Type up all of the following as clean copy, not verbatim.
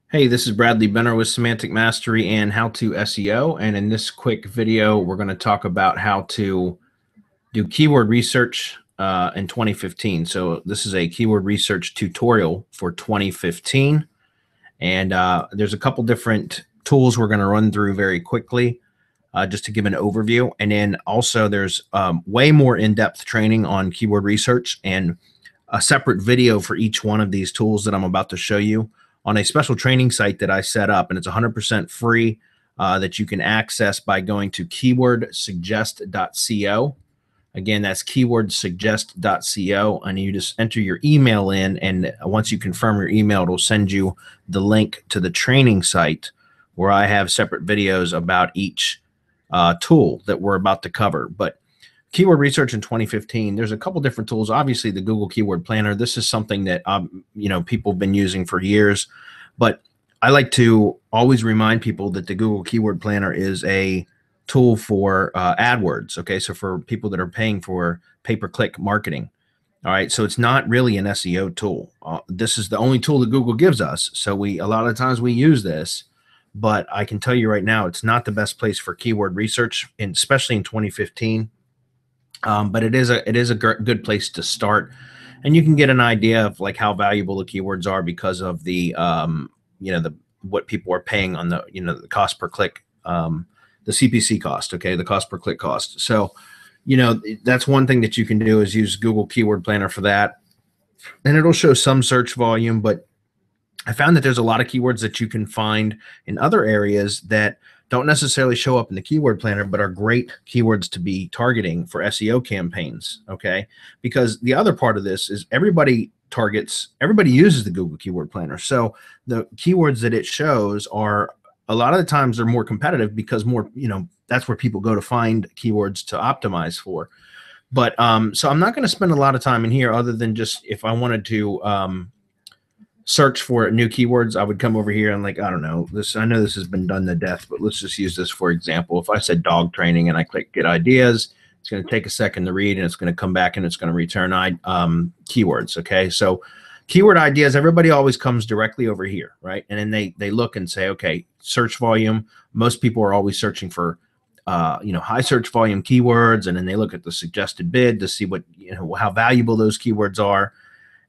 Hey, this is Bradley Benner with Semantic Mastery and How to SEO. And in this quick video, we're going to talk about how to do keyword research in 2015. So this is a keyword research tutorial for 2015. And there's a couple different tools we're going to run through very quickly just to give an overview. And then also there's way more in-depth training on keyword research and a separate video for each one of these tools that I'm about to show you on a special training site that I set up, and it's 100% free that you can access by going to keywordsuggest.co. Again, that's keywordsuggest.co, and you just enter your email in, and once you confirm your email, it'll send you the link to the training site where I have separate videos about each tool that we're about to cover. But keyword research in 2015, there's a couple different tools. Obviously, the Google Keyword Planner. This is something that people have been using for years, but I like to always remind people that the Google Keyword Planner is a tool for AdWords. Okay, so for people that are paying for pay-per-click marketing. All right, so it's not really an SEO tool. This is the only tool that Google gives us. So a lot of times we use this, but I can tell you right now, it's not the best place for keyword research, and especially in 2015. But it is a good place to start, and you can get an idea of like how valuable the keywords are because of the what people are paying on the cost per click, the CPC cost. Okay, the cost per click cost. So that's one thing that you can do is use Google Keyword Planner for that, and it'll show some search volume. But I found that there's a lot of keywords that you can find in other areas that don't necessarily show up in the keyword planner, but are great keywords to be targeting for SEO campaigns. Okay, because the other part of this is everybody uses the Google Keyword Planner. So the keywords that it shows are a lot of the times they're more competitive because that's where people go to find keywords to optimize for. But so I'm not going to spend a lot of time in here other than just if I wanted to search for new keywords, I would come over here and I know this has been done to death, but let's just use this for example. If I said dog training and I click get ideas, it's going to take a second to read and it's going to come back and it's going to return keywords. Okay, so keyword ideas, everybody always comes directly over here, right? And then they look and say, okay, search volume. Most people are always searching for high search volume keywords, and then they look at the suggested bid to see what how valuable those keywords are.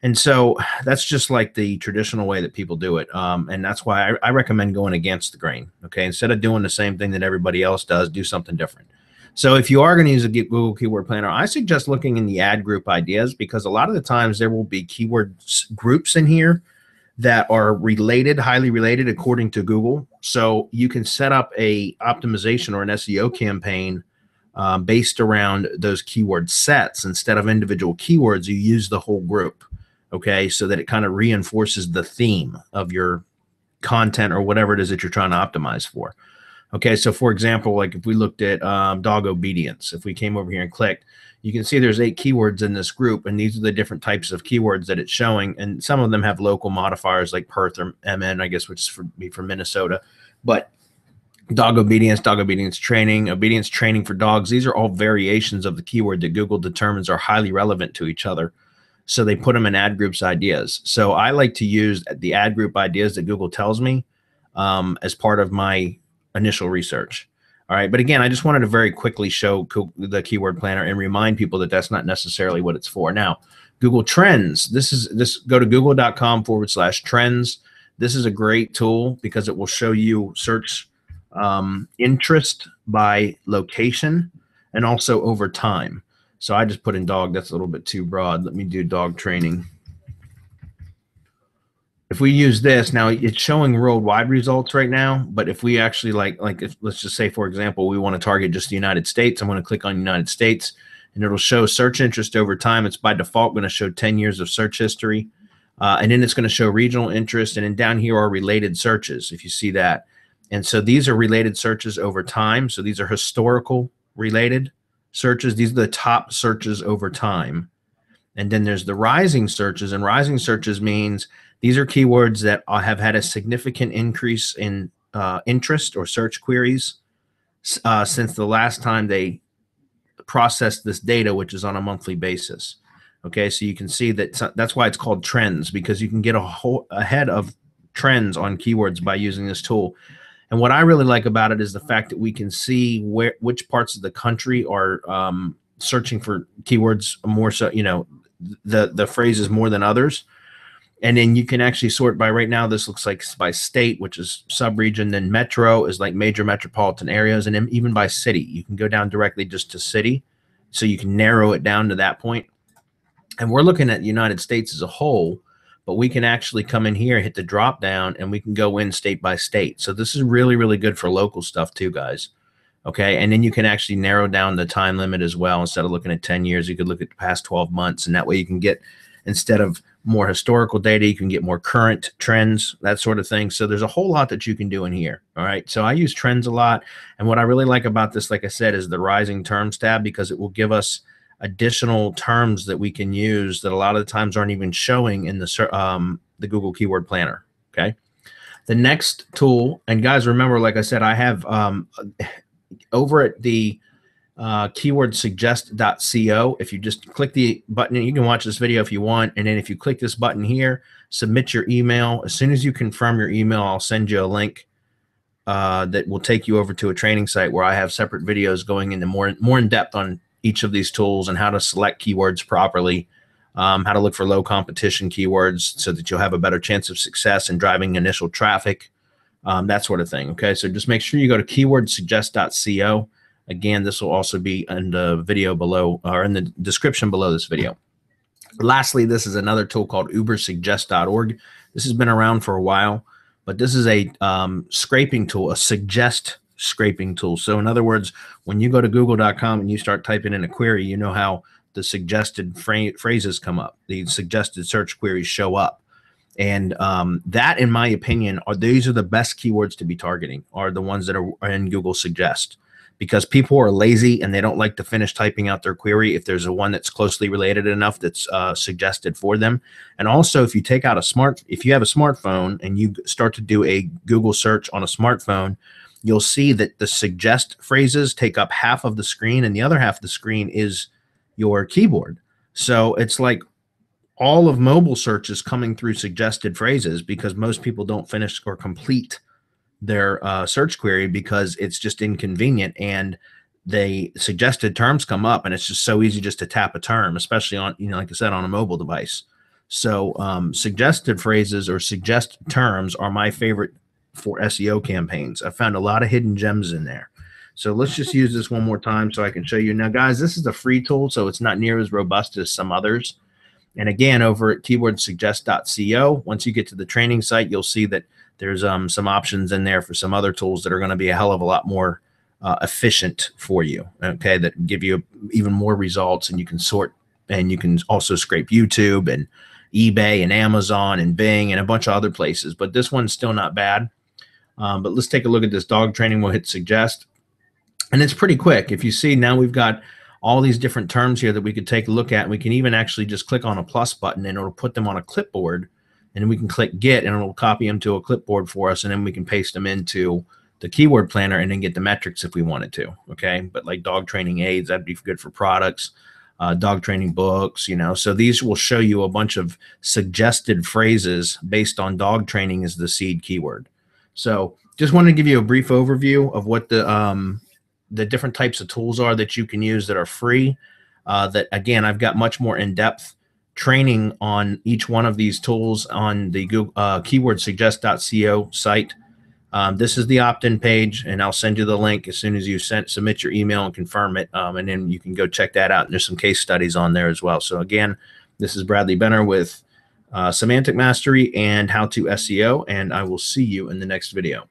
And so that's just like the traditional way that people do it. And that's why I recommend going against the grain. Okay, instead of doing the same thing that everybody else does, do something different. So if you are going to use a Google Keyword Planner, I suggest looking in the ad group ideas, because a lot of the times there will be keyword groups in here that are related, highly related according to Google. So you can set up a optimization or an SEO campaign based around those keyword sets. Instead of individual keywords, you use the whole group. Okay, so that it kind of reinforces the theme of your content or whatever it is that you're trying to optimize for. Okay, so for example, like if we looked at dog obedience, if we came over here and clicked, you can see there's 8 keywords in this group, and these are the different types of keywords that it's showing, and some of them have local modifiers like Perth or MN, I guess, which is for Minnesota. But dog obedience training, obedience training for dogs, these are all variations of the keyword that Google determines are highly relevant to each other. So they put them in ad groups ideas. So I like to use the ad group ideas that Google tells me as part of my initial research. All right. But again, I just wanted to very quickly show the keyword planner and remind people that that's not necessarily what it's for. Now, Google Trends, go to google.com/trends. This is a great tool because it will show you search interest by location and also over time. So I just put in dog. That's a little bit too broad. Let me do dog training. If we use this, now it's showing worldwide results right now. But if we actually let's just say, for example, we want to target just the United States. I'm going to click on United States, and it'll show search interest over time. It's by default going to show 10 years of search history. And then it's going to show regional interest. And then down here are related searches, if you see that. And so these are related searches over time. So these are historical related searches. These are the top searches over time. And then there's the rising searches, and rising searches means these are keywords that have had a significant increase in interest or search queries since the last time they processed this data, which is on a monthly basis. Okay, so you can see that that's why it's called trends, because you can get ahead of trends on keywords by using this tool. And what I really like about it is the fact that we can see which parts of the country are searching for keywords more so, the phrases more than others. And then you can actually sort by, right now, this looks like by state, which is sub-region. Then metro is like major metropolitan areas. And then even by city, you can go down directly just to city. So you can narrow it down to that point. And we're looking at the United States as a whole, but we can actually come in here, hit the drop down, and we can go in state by state. So this is really, really good for local stuff too, guys. Okay. And then you can actually narrow down the time limit as well. Instead of looking at 10 years, you could look at the past 12 months. And that way you can get, instead of more historical data, you can get more current trends, that sort of thing. So there's a whole lot that you can do in here. All right. So I use trends a lot. And what I really like about this, like I said, is the rising terms tab, because it will give us additional terms that we can use that a lot of the times aren't even showing in the Google Keyword Planner. Okay. The next tool, and guys, remember, like I said, I have over at the keywordsuggest.co. If you just click the button, you can watch this video if you want. And then if you click this button here, submit your email. As soon as you confirm your email, I'll send you a link that will take you over to a training site where I have separate videos going into more in depth on each of these tools and how to select keywords properly, how to look for low competition keywords so that you'll have a better chance of success in driving initial traffic, that sort of thing. Okay, so just make sure you go to keywordsuggest.co. Again, this will also be in the video below, or in the description below this video. Lastly, this is another tool called ubersuggest.org. This has been around for a while, but this is a scraping tool, a suggest scraping tool. So in other words, when you go to google.com and you start typing in a query, you know how the suggested phrases come up. The suggested search queries show up. And that, in my opinion, these are the best keywords to be targeting, are the ones that are in Google Suggest. Because people are lazy and they don't like to finish typing out their query if there's a one that's closely related enough that's suggested for them. And also, if you take out if you have a smartphone and you start to do a Google search on a smartphone, you'll see that the suggest phrases take up half of the screen and the other half of the screen is your keyboard. So it's like all of mobile search is coming through suggested phrases, because most people don't finish or complete their search query because it's just inconvenient, and the suggested terms come up and it's just so easy just to tap a term, especially on, like I said, on a mobile device. So suggested phrases or suggest terms are my favorite for SEO campaigns. I found a lot of hidden gems in there. So let's just use this one more time so I can show you. Now, guys, this is a free tool, so it's not near as robust as some others. And again, over at keywordsuggest.co, once you get to the training site, you'll see that there's some options in there for some other tools that are going to be a hell of a lot more efficient for you, okay, that give you even more results, and you can sort, and you can also scrape YouTube and eBay and Amazon and Bing and a bunch of other places. But this one's still not bad. But let's take a look at this dog training. We'll hit suggest, and it's pretty quick. If you see, now we've got all these different terms here that we could take a look at. We can even actually just click on a plus button and it'll put them on a clipboard. And then we can click get, and it'll copy them to a clipboard for us. And then we can paste them into the keyword planner and then get the metrics if we wanted to. Okay. But like dog training aids, that'd be good for products, dog training books, So these will show you a bunch of suggested phrases based on dog training as the seed keyword. So just wanted to give you a brief overview of what the different types of tools are that you can use that are free. That, again, I've got much more in-depth training on each one of these tools on the Google keywordsuggest.co site. This is the opt-in page, and I'll send you the link as soon as you submit your email and confirm it, and then you can go check that out. And there's some case studies on there as well. So again, this is Bradley Benner with Semantic Mastery and How to SEO, and I will see you in the next video.